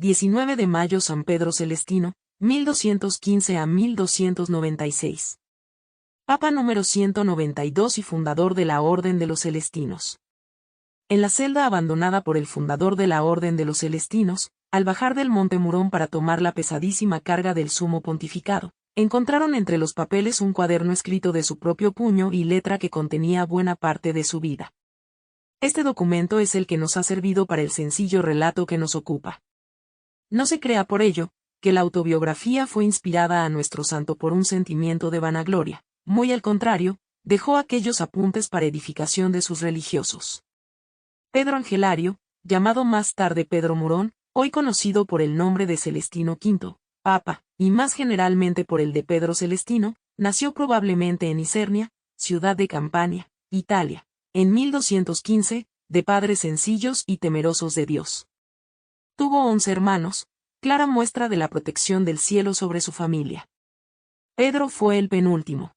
19 de mayo San Pedro Celestino, 1215 a 1296. Papa número 192 y fundador de la Orden de los Celestinos. En la celda abandonada por el fundador de la Orden de los Celestinos, al bajar del Monte Murón para tomar la pesadísima carga del sumo pontificado, encontraron entre los papeles un cuaderno escrito de su propio puño y letra que contenía buena parte de su vida. Este documento es el que nos ha servido para el sencillo relato que nos ocupa. No se crea por ello, que la autobiografía fue inspirada a nuestro santo por un sentimiento de vanagloria, muy al contrario, dejó aquellos apuntes para edificación de sus religiosos. Pedro Angelario, llamado más tarde Pedro Murón, hoy conocido por el nombre de Celestino V, Papa, y más generalmente por el de Pedro Celestino, nació probablemente en Isernia, ciudad de Campania, Italia, en 1215, de padres sencillos y temerosos de Dios. Tuvo 11 hermanos, clara muestra de la protección del cielo sobre su familia. Pedro fue el penúltimo.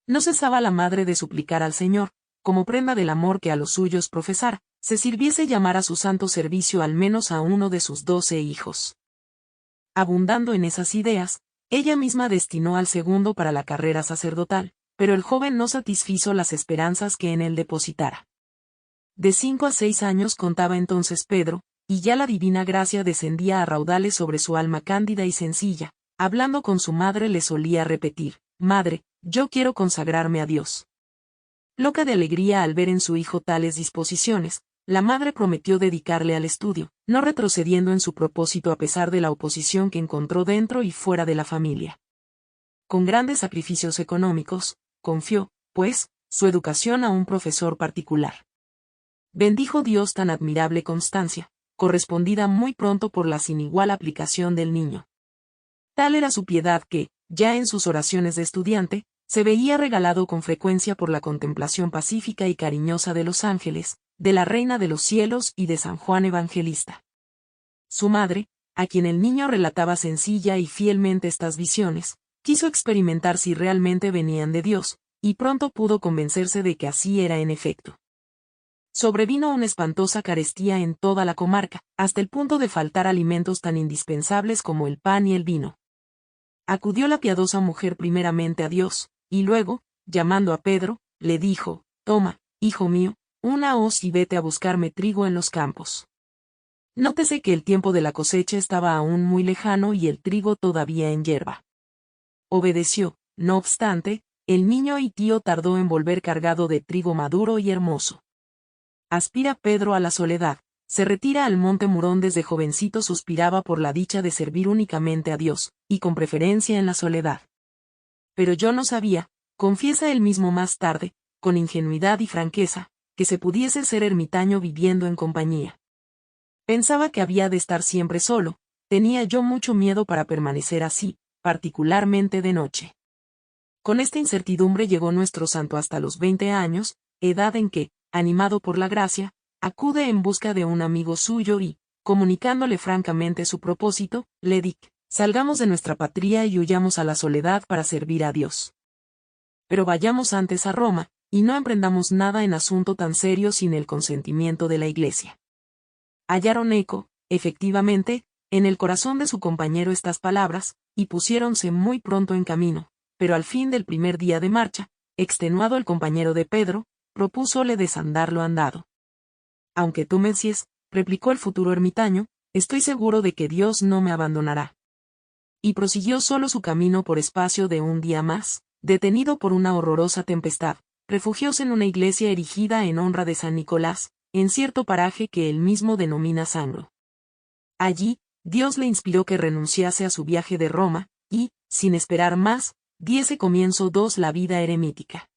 No cesaba la madre de suplicar al Señor, como prenda del amor que a los suyos profesara, se sirviese llamar a su santo servicio al menos a uno de sus 12 hijos. Abundando en esas ideas, ella misma destinó al segundo para la carrera sacerdotal, pero el joven no satisfizo las esperanzas que en él depositara. De 5 a 6 años contaba entonces Pedro, y ya la divina gracia descendía a raudales sobre su alma cándida y sencilla. Hablando con su madre le solía repetir: «Madre, yo quiero consagrarme a Dios». Loca de alegría al ver en su hijo tales disposiciones, la madre prometió dedicarle al estudio, no retrocediendo en su propósito a pesar de la oposición que encontró dentro y fuera de la familia. Con grandes sacrificios económicos, confió, pues, su educación a un profesor particular. Bendijo Dios tan admirable constancia, correspondida muy pronto por la sin igual aplicación del niño. Tal era su piedad que, ya en sus oraciones de estudiante, se veía regalado con frecuencia por la contemplación pacífica y cariñosa de los ángeles, de la Reina de los Cielos y de San Juan Evangelista. Su madre, a quien el niño relataba sencilla y fielmente estas visiones, quiso experimentar si realmente venían de Dios, y pronto pudo convencerse de que así era en efecto. Sobrevino una espantosa carestía en toda la comarca, hasta el punto de faltar alimentos tan indispensables como el pan y el vino. Acudió la piadosa mujer primeramente a Dios, y luego, llamando a Pedro, le dijo: «Toma, hijo mío, una hoz y vete a buscarme trigo en los campos». Nótese que el tiempo de la cosecha estaba aún muy lejano y el trigo todavía en yerba. Obedeció, no obstante, el niño y tío tardó en volver cargado de trigo maduro y hermoso. Aspira Pedro a la soledad, se retira al monte Murón. Desde jovencito suspiraba por la dicha de servir únicamente a Dios, y con preferencia en la soledad. Pero yo no sabía, confiesa él mismo más tarde, con ingenuidad y franqueza, que se pudiese ser ermitaño viviendo en compañía. Pensaba que había de estar siempre solo, tenía yo mucho miedo para permanecer así, particularmente de noche. Con esta incertidumbre llegó nuestro santo hasta los 20 años, edad en que, animado por la gracia, acude en busca de un amigo suyo y, comunicándole francamente su propósito, le dice: «Salgamos de nuestra patria y huyamos a la soledad para servir a Dios. Pero vayamos antes a Roma, y no emprendamos nada en asunto tan serio sin el consentimiento de la Iglesia». Hallaron eco, efectivamente, en el corazón de su compañero estas palabras, y pusiéronse muy pronto en camino, pero al fin del primer día de marcha, extenuado el compañero de Pedro, propúsole desandar lo andado. «Aunque tú me encies», replicó el futuro ermitaño, «estoy seguro de que Dios no me abandonará». Y prosiguió solo su camino por espacio de un día más, detenido por una horrorosa tempestad, refugióse en una iglesia erigida en honra de San Nicolás, en cierto paraje que él mismo denomina Sangro. Allí, Dios le inspiró que renunciase a su viaje de Roma, y, sin esperar más, diese comienzo la vida eremítica.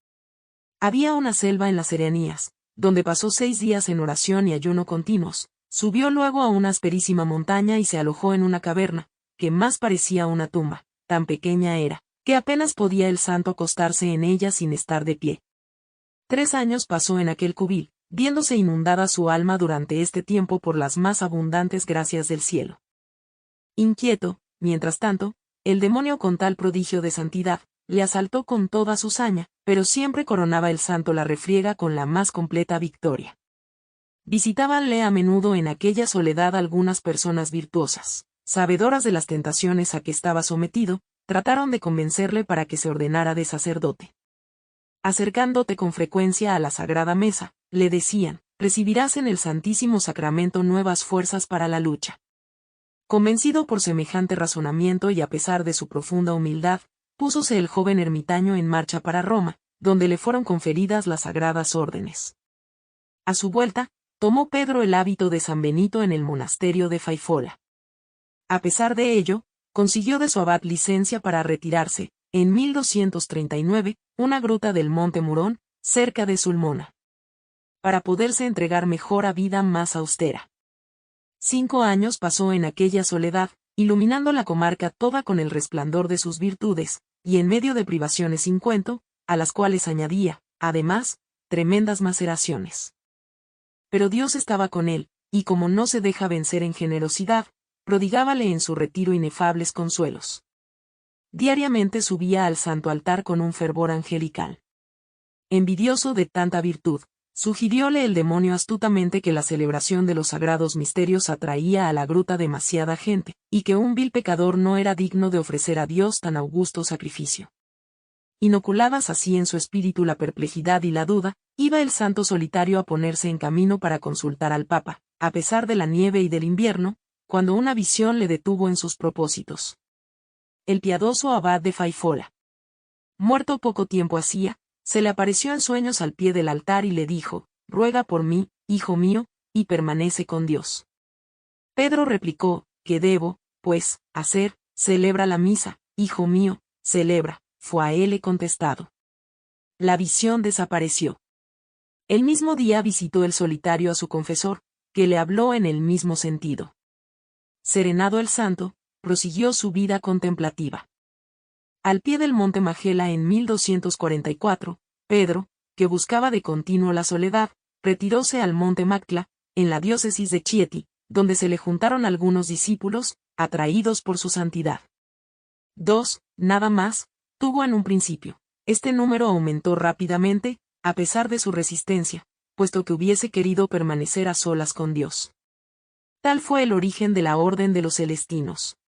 Había una selva en las Cercanías, donde pasó 6 días en oración y ayuno continuos, subió luego a una asperísima montaña y se alojó en una caverna, que más parecía una tumba, tan pequeña era, que apenas podía el santo acostarse en ella sin estar de pie. 3 años pasó en aquel cubil, viéndose inundada su alma durante este tiempo por las más abundantes gracias del cielo. Inquieto, mientras tanto, el demonio con tal prodigio de santidad, le asaltó con toda su saña, pero siempre coronaba el santo la refriega con la más completa victoria. Visitábanle a menudo en aquella soledad algunas personas virtuosas, sabedoras de las tentaciones a que estaba sometido, trataron de convencerle para que se ordenara de sacerdote. Acercándote con frecuencia a la sagrada mesa, le decían, recibirás en el Santísimo Sacramento nuevas fuerzas para la lucha. Convencido por semejante razonamiento y a pesar de su profunda humildad, púsose el joven ermitaño en marcha para Roma, donde le fueron conferidas las sagradas órdenes. A su vuelta, tomó Pedro el hábito de San Benito en el monasterio de Faifola. A pesar de ello, consiguió de su abad licencia para retirarse, en 1239, una gruta del Monte Murón, cerca de Sulmona, para poderse entregar mejor a vida más austera. 5 años pasó en aquella soledad, iluminando la comarca toda con el resplandor de sus virtudes, y en medio de privaciones sin cuento, a las cuales añadía, además, tremendas maceraciones. Pero Dios estaba con él, y como no se deja vencer en generosidad, prodigábale en su retiro inefables consuelos. Diariamente subía al santo altar con un fervor angelical. Envidioso de tanta virtud, sugirióle el demonio astutamente que la celebración de los sagrados misterios atraía a la gruta demasiada gente, y que un vil pecador no era digno de ofrecer a Dios tan augusto sacrificio. Inoculadas así en su espíritu la perplejidad y la duda, iba el santo solitario a ponerse en camino para consultar al Papa, a pesar de la nieve y del invierno, cuando una visión le detuvo en sus propósitos. El piadoso abad de Faifola, muerto poco tiempo hacía, se le apareció en sueños al pie del altar y le dijo, ruega por mí, hijo mío, y permanece con Dios. Pedro replicó, ¿qué debo, pues, hacer? Celebra la misa, hijo mío, celebra. Fue a él contestado. La visión desapareció. El mismo día visitó el solitario a su confesor, que le habló en el mismo sentido. Serenado el santo, prosiguió su vida contemplativa. Al pie del monte Magela en 1244, Pedro, que buscaba de continuo la soledad, retiróse al monte Mactla, en la diócesis de Chieti, donde se le juntaron algunos discípulos, atraídos por su santidad. 2, nada más, tuvo en un principio. Este número aumentó rápidamente, a pesar de su resistencia, puesto que hubiese querido permanecer a solas con Dios. Tal fue el origen de la Orden de los Celestinos.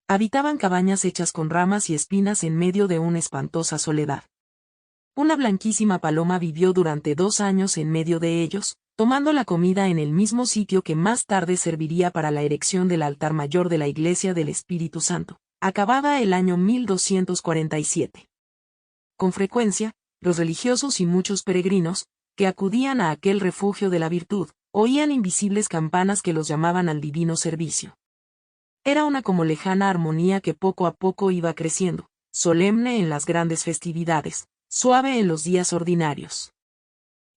Habitaban cabañas hechas con ramas y espinas en medio de una espantosa soledad. Una blanquísima paloma vivió durante 2 años en medio de ellos, tomando la comida en el mismo sitio que más tarde serviría para la erección del altar mayor de la Iglesia del Espíritu Santo, acabada el año 1247. Con frecuencia, los religiosos y muchos peregrinos, que acudían a aquel refugio de la virtud, oían invisibles campanas que los llamaban al divino servicio. Era una como lejana armonía que poco a poco iba creciendo, solemne en las grandes festividades, suave en los días ordinarios.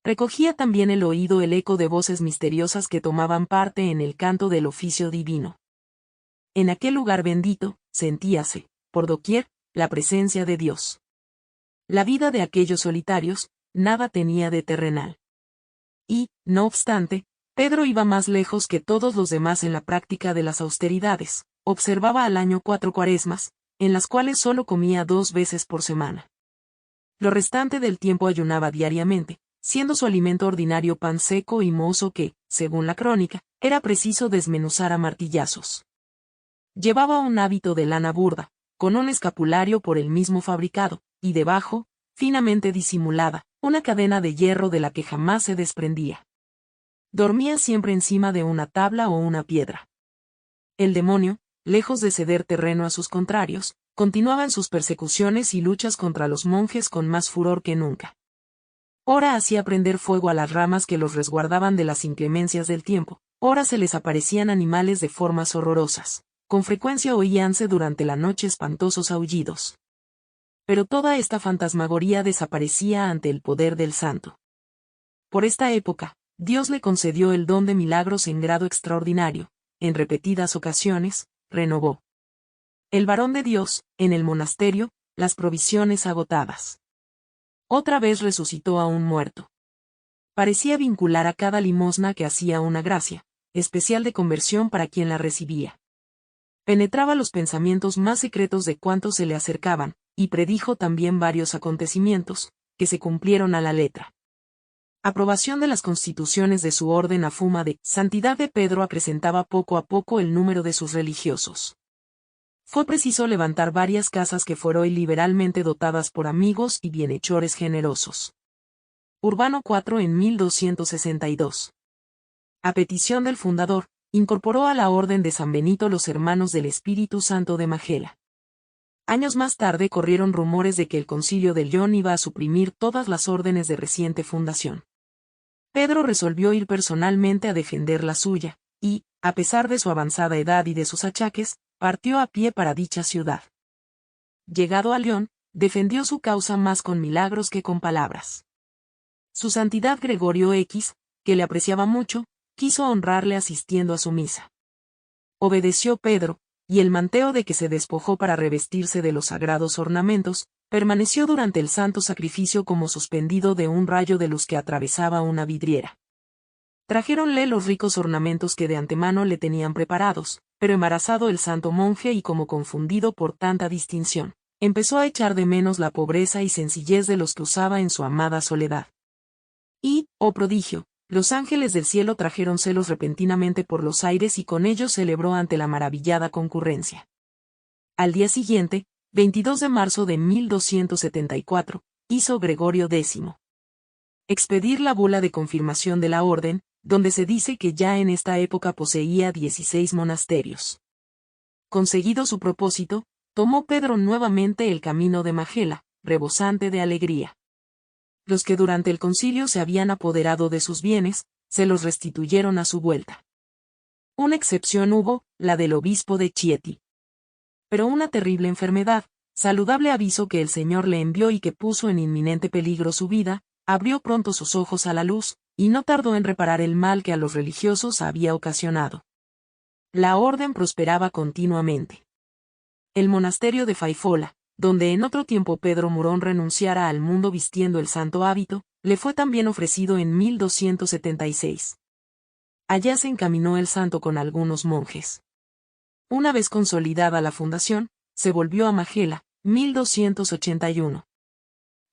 Recogía también el oído el eco de voces misteriosas que tomaban parte en el canto del oficio divino. En aquel lugar bendito, sentíase, por doquier, la presencia de Dios. La vida de aquellos solitarios, nada tenía de terrenal. Y, no obstante, Pedro iba más lejos que todos los demás en la práctica de las austeridades, observaba al año 4 cuaresmas, en las cuales solo comía 2 veces por semana. Lo restante del tiempo ayunaba diariamente, siendo su alimento ordinario pan seco y mozo que, según la crónica, era preciso desmenuzar a martillazos. Llevaba un hábito de lana burda, con un escapulario por él mismo fabricado, y debajo, finamente disimulada, una cadena de hierro de la que jamás se desprendía. Dormía siempre encima de una tabla o una piedra. El demonio, lejos de ceder terreno a sus contrarios, continuaba en sus persecuciones y luchas contra los monjes con más furor que nunca. Ora hacía prender fuego a las ramas que los resguardaban de las inclemencias del tiempo, ora se les aparecían animales de formas horrorosas. Con frecuencia oíanse durante la noche espantosos aullidos. Pero toda esta fantasmagoría desaparecía ante el poder del santo. Por esta época, Dios le concedió el don de milagros en grado extraordinario, en repetidas ocasiones, renovó. El varón de Dios, en el monasterio, las provisiones agotadas. Otra vez resucitó a un muerto. Parecía vincular a cada limosna que hacía una gracia, especial de conversión para quien la recibía. Penetraba los pensamientos más secretos de cuantos se le acercaban, y predijo también varios acontecimientos, que se cumplieron a la letra. Aprobación de las constituciones de su orden a fuma de santidad de Pedro acrecentaba poco a poco el número de sus religiosos. Fue preciso levantar varias casas que fueron liberalmente dotadas por amigos y bienhechores generosos. Urbano IV en 1262. A petición del fundador, incorporó a la Orden de San Benito los Hermanos del Espíritu Santo de Majela. Años más tarde corrieron rumores de que el Concilio de Lyon iba a suprimir todas las órdenes de reciente fundación. Pedro resolvió ir personalmente a defender la suya, y, a pesar de su avanzada edad y de sus achaques, partió a pie para dicha ciudad. Llegado a Lyon, defendió su causa más con milagros que con palabras. Su Santidad Gregorio X, que le apreciaba mucho, quiso honrarle asistiendo a su misa. Obedeció Pedro, y el manteo de que se despojó para revestirse de los sagrados ornamentos, permaneció durante el santo sacrificio como suspendido de un rayo de luz que atravesaba una vidriera. Trajéronle los ricos ornamentos que de antemano le tenían preparados, pero embarazado el santo monje y como confundido por tanta distinción, empezó a echar de menos la pobreza y sencillez de los que usaba en su amada soledad. Y, oh prodigio, los ángeles del cielo trajeronselos repentinamente por los aires y con ellos celebró ante la maravillada concurrencia. Al día siguiente, 22 de marzo de 1274, hizo Gregorio X expedir la bula de confirmación de la orden, donde se dice que ya en esta época poseía 16 monasterios. Conseguido su propósito, tomó Pedro nuevamente el camino de Majela, rebosante de alegría. Los que durante el concilio se habían apoderado de sus bienes, se los restituyeron a su vuelta. Una excepción hubo, la del obispo de Chieti. Pero una terrible enfermedad, saludable aviso que el Señor le envió y que puso en inminente peligro su vida, abrió pronto sus ojos a la luz, y no tardó en reparar el mal que a los religiosos había ocasionado. La orden prosperaba continuamente. El monasterio de Faifola, donde en otro tiempo Pedro Murón renunciara al mundo vistiendo el santo hábito, le fue también ofrecido en 1276. Allá se encaminó el santo con algunos monjes. Una vez consolidada la fundación, se volvió a Majela, 1281.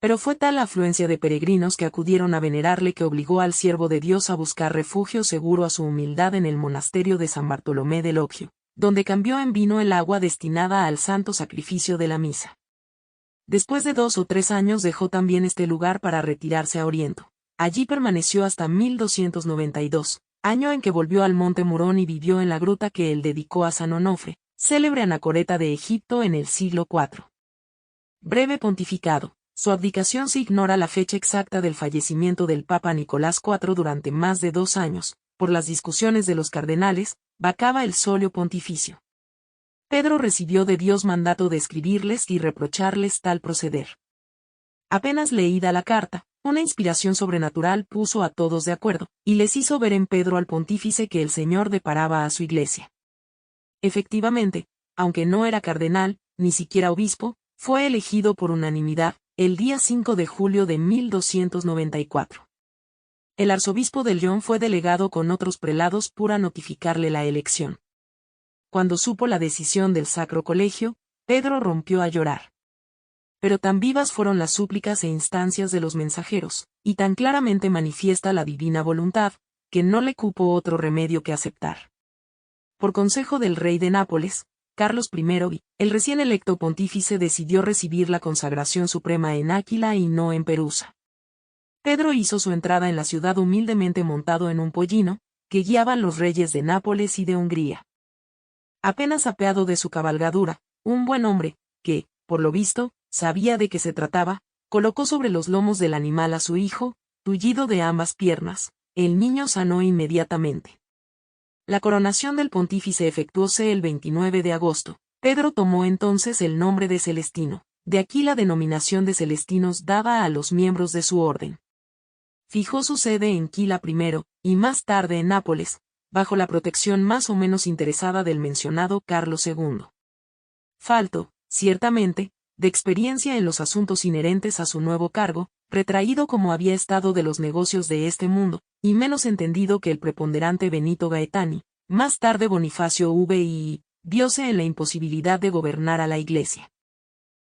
Pero fue tal la afluencia de peregrinos que acudieron a venerarle que obligó al siervo de Dios a buscar refugio seguro a su humildad en el monasterio de San Bartolomé del Oquio, donde cambió en vino el agua destinada al santo sacrificio de la misa. Después de 2 o 3 años dejó también este lugar para retirarse a Oriento. Allí permaneció hasta 1292, año en que volvió al monte Murón y vivió en la gruta que él dedicó a San Onofre, célebre anacoreta de Egipto en el siglo IV. Breve pontificado. Su abdicación se ignora la fecha exacta del fallecimiento del Papa Nicolás IV durante más de 2 años, por las discusiones de los cardenales, vacaba el solio pontificio. Pedro recibió de Dios mandato de escribirles y reprocharles tal proceder. Apenas leída la carta, una inspiración sobrenatural puso a todos de acuerdo, y les hizo ver en Pedro al pontífice que el Señor deparaba a su iglesia. Efectivamente, aunque no era cardenal, ni siquiera obispo, fue elegido por unanimidad, el día 5 de julio de 1294. El arzobispo de Lyon fue delegado con otros prelados para notificarle la elección. Cuando supo la decisión del Sacro Colegio, Pedro rompió a llorar. Pero tan vivas fueron las súplicas e instancias de los mensajeros, y tan claramente manifiesta la divina voluntad, que no le cupo otro remedio que aceptar. Por consejo del rey de Nápoles, Carlos I, el recién electo pontífice decidió recibir la consagración suprema en Áquila y no en Perusa. Pedro hizo su entrada en la ciudad humildemente montado en un pollino, que guiaban los reyes de Nápoles y de Hungría. Apenas apeado de su cabalgadura, un buen hombre, que, por lo visto, sabía de qué se trataba, colocó sobre los lomos del animal a su hijo, tullido de ambas piernas. El niño sanó inmediatamente. La coronación del pontífice efectuóse el 29 de agosto. Pedro tomó entonces el nombre de Celestino, de aquí la denominación de celestinos dada a los miembros de su orden. Fijó su sede en Quila primero, y más tarde en Nápoles, bajo la protección más o menos interesada del mencionado Carlos II. Falto, ciertamente, de experiencia en los asuntos inherentes a su nuevo cargo, retraído como había estado de los negocios de este mundo, y menos entendido que el preponderante Benito Gaetani, más tarde Bonifacio V. viose en la imposibilidad de gobernar a la Iglesia.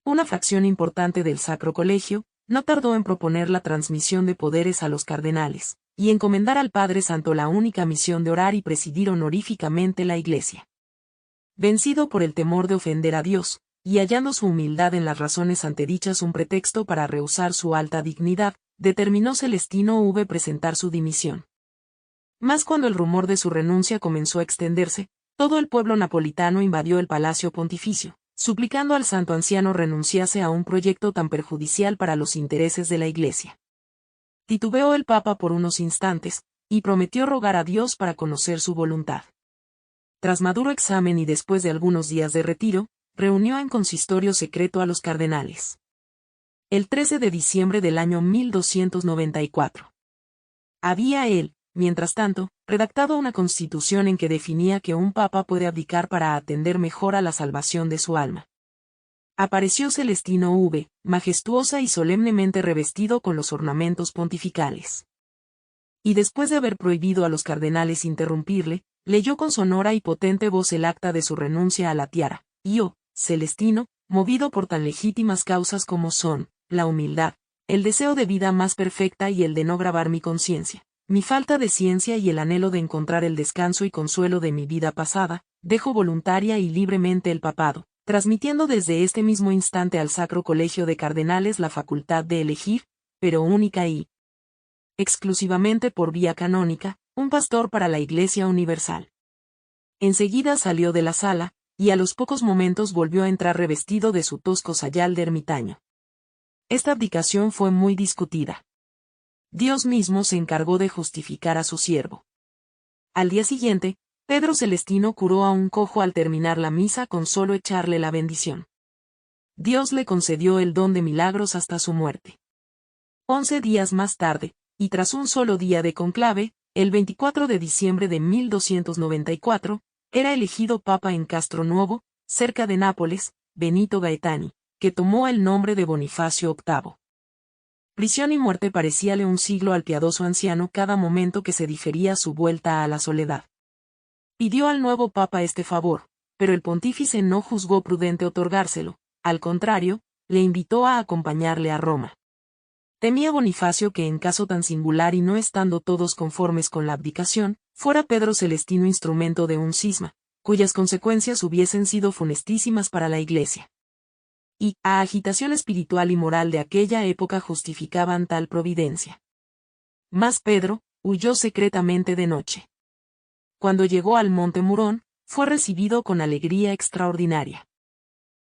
Una fracción importante del Sacro Colegio, no tardó en proponer la transmisión de poderes a los cardenales, y encomendar al Padre Santo la única misión de orar y presidir honoríficamente la Iglesia. Vencido por el temor de ofender a Dios, y hallando su humildad en las razones antedichas un pretexto para rehusar su alta dignidad, determinó Celestino V presentar su dimisión. Mas cuando el rumor de su renuncia comenzó a extenderse, todo el pueblo napolitano invadió el palacio pontificio, suplicando al santo anciano renunciase a un proyecto tan perjudicial para los intereses de la Iglesia. Titubeó el Papa por unos instantes, y prometió rogar a Dios para conocer su voluntad. Tras maduro examen y después de algunos días de retiro, reunió en consistorio secreto a los cardenales. El 13 de diciembre del año 1294. Había él, mientras tanto, redactado una constitución en que definía que un papa puede abdicar para atender mejor a la salvación de su alma. Apareció Celestino V, majestuosa y solemnemente revestido con los ornamentos pontificales. Y después de haber prohibido a los cardenales interrumpirle, leyó con sonora y potente voz el acta de su renuncia a la tiara, y yo, Celestino, movido por tan legítimas causas como son, la humildad, el deseo de vida más perfecta y el de no gravar mi conciencia, mi falta de ciencia y el anhelo de encontrar el descanso y consuelo de mi vida pasada, dejo voluntaria y libremente el papado, transmitiendo desde este mismo instante al Sacro Colegio de Cardenales la facultad de elegir, pero única y exclusivamente por vía canónica, un pastor para la Iglesia Universal. Enseguida salió de la sala, y a los pocos momentos volvió a entrar revestido de su tosco sayal de ermitaño. Esta abdicación fue muy discutida. Dios mismo se encargó de justificar a su siervo. Al día siguiente, Pedro Celestino curó a un cojo al terminar la misa con solo echarle la bendición. Dios le concedió el don de milagros hasta su muerte. 11 días más tarde, y tras un solo día de conclave, el 24 de diciembre de 1294, era elegido papa en Castronuovo, cerca de Nápoles, Benito Gaetani, que tomó el nombre de Bonifacio VIII. Prisión y muerte parecíale un siglo al piadoso anciano cada momento que se difería su vuelta a la soledad. Pidió al nuevo papa este favor, pero el pontífice no juzgó prudente otorgárselo, al contrario, le invitó a acompañarle a Roma. Temía Bonifacio que en caso tan singular y no estando todos conformes con la abdicación, fuera Pedro Celestino instrumento de un cisma, cuyas consecuencias hubiesen sido funestísimas para la Iglesia. Y a agitación espiritual y moral de aquella época justificaban tal providencia. Mas Pedro huyó secretamente de noche. Cuando llegó al Monte Murón, fue recibido con alegría extraordinaria.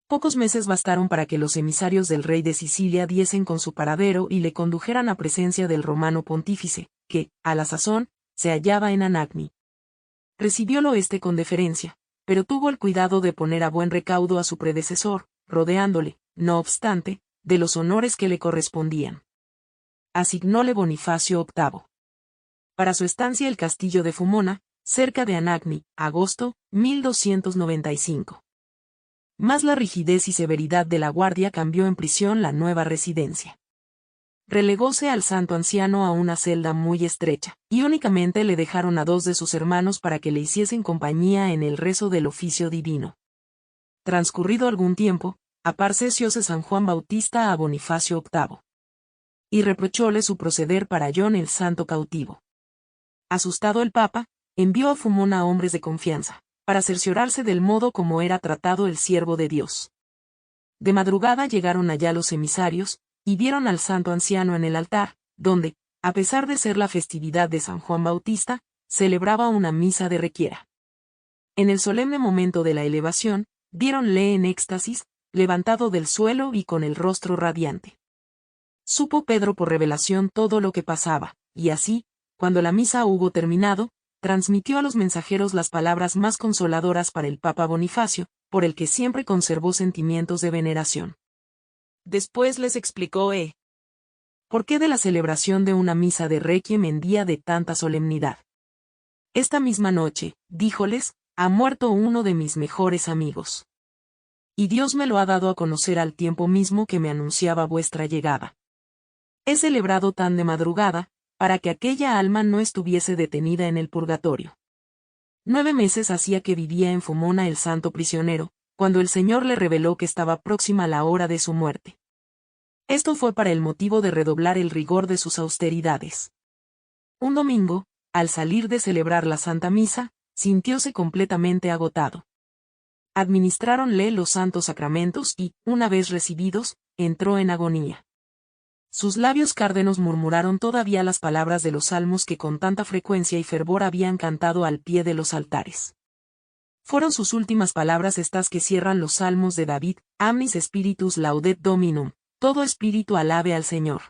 Pocos meses bastaron para que los emisarios del rey de Sicilia diesen con su paradero y le condujeran a presencia del romano pontífice, que, a la sazón, se hallaba en Anagni. Recibiólo éste con deferencia, pero tuvo el cuidado de poner a buen recaudo a su predecesor, rodeándole, no obstante, de los honores que le correspondían. Asignóle Bonifacio VIII. Para su estancia el castillo de Fumona, cerca de Anagni, agosto, 1295. Mas la rigidez y severidad de la guardia cambió en prisión la nueva residencia. Relegóse al santo anciano a una celda muy estrecha, y únicamente le dejaron a 2 de sus hermanos para que le hiciesen compañía en el rezo del oficio divino. Transcurrido algún tiempo, aparecióse San Juan Bautista a Bonifacio VIII. Y reprochóle su proceder para John el santo cautivo. Asustado el Papa, envió a Fumona a hombres de confianza, para cerciorarse del modo como era tratado el siervo de Dios. De madrugada llegaron allá los emisarios, y vieron al santo anciano en el altar, donde, a pesar de ser la festividad de San Juan Bautista, celebraba una misa de requiera. En el solemne momento de la elevación, viéronle en éxtasis, levantado del suelo y con el rostro radiante. Supo Pedro por revelación todo lo que pasaba, y así, cuando la misa hubo terminado, transmitió a los mensajeros las palabras más consoladoras para el Papa Bonifacio, por el que siempre conservó sentimientos de veneración. Después les explicó por qué de la celebración de una misa de requiem en día de tanta solemnidad. Esta misma noche, díjoles, ha muerto uno de mis mejores amigos. Y Dios me lo ha dado a conocer al tiempo mismo que me anunciaba vuestra llegada. He celebrado tan de madrugada, para que aquella alma no estuviese detenida en el purgatorio. 9 meses hacía que vivía en Fumona el santo prisionero, cuando el Señor le reveló que estaba próxima la hora de su muerte. Esto fue para el motivo de redoblar el rigor de sus austeridades. Un domingo, al salir de celebrar la Santa Misa, sintióse completamente agotado. Administráronle los santos sacramentos y, una vez recibidos, entró en agonía. Sus labios cárdenos murmuraron todavía las palabras de los salmos que con tanta frecuencia y fervor habían cantado al pie de los altares. Fueron sus últimas palabras estas que cierran los salmos de David: Amnis spiritus laudet Dominum, todo espíritu alabe al Señor.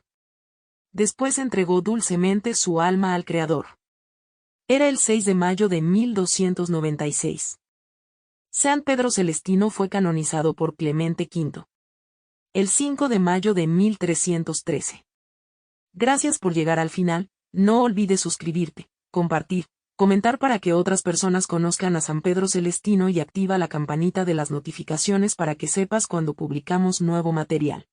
Después entregó dulcemente su alma al Creador. Era el 6 de mayo de 1296. San Pedro Celestino fue canonizado por Clemente V. El 5 de mayo de 1313. Gracias por llegar al final. No olvides suscribirte, compartir, comentar para que otras personas conozcan a San Pedro Celestino y activa la campanita de las notificaciones para que sepas cuando publicamos nuevo material.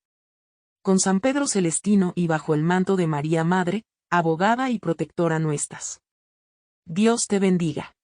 Con San Pedro Celestino y bajo el manto de María Madre, abogada y protectora nuestras. Dios te bendiga.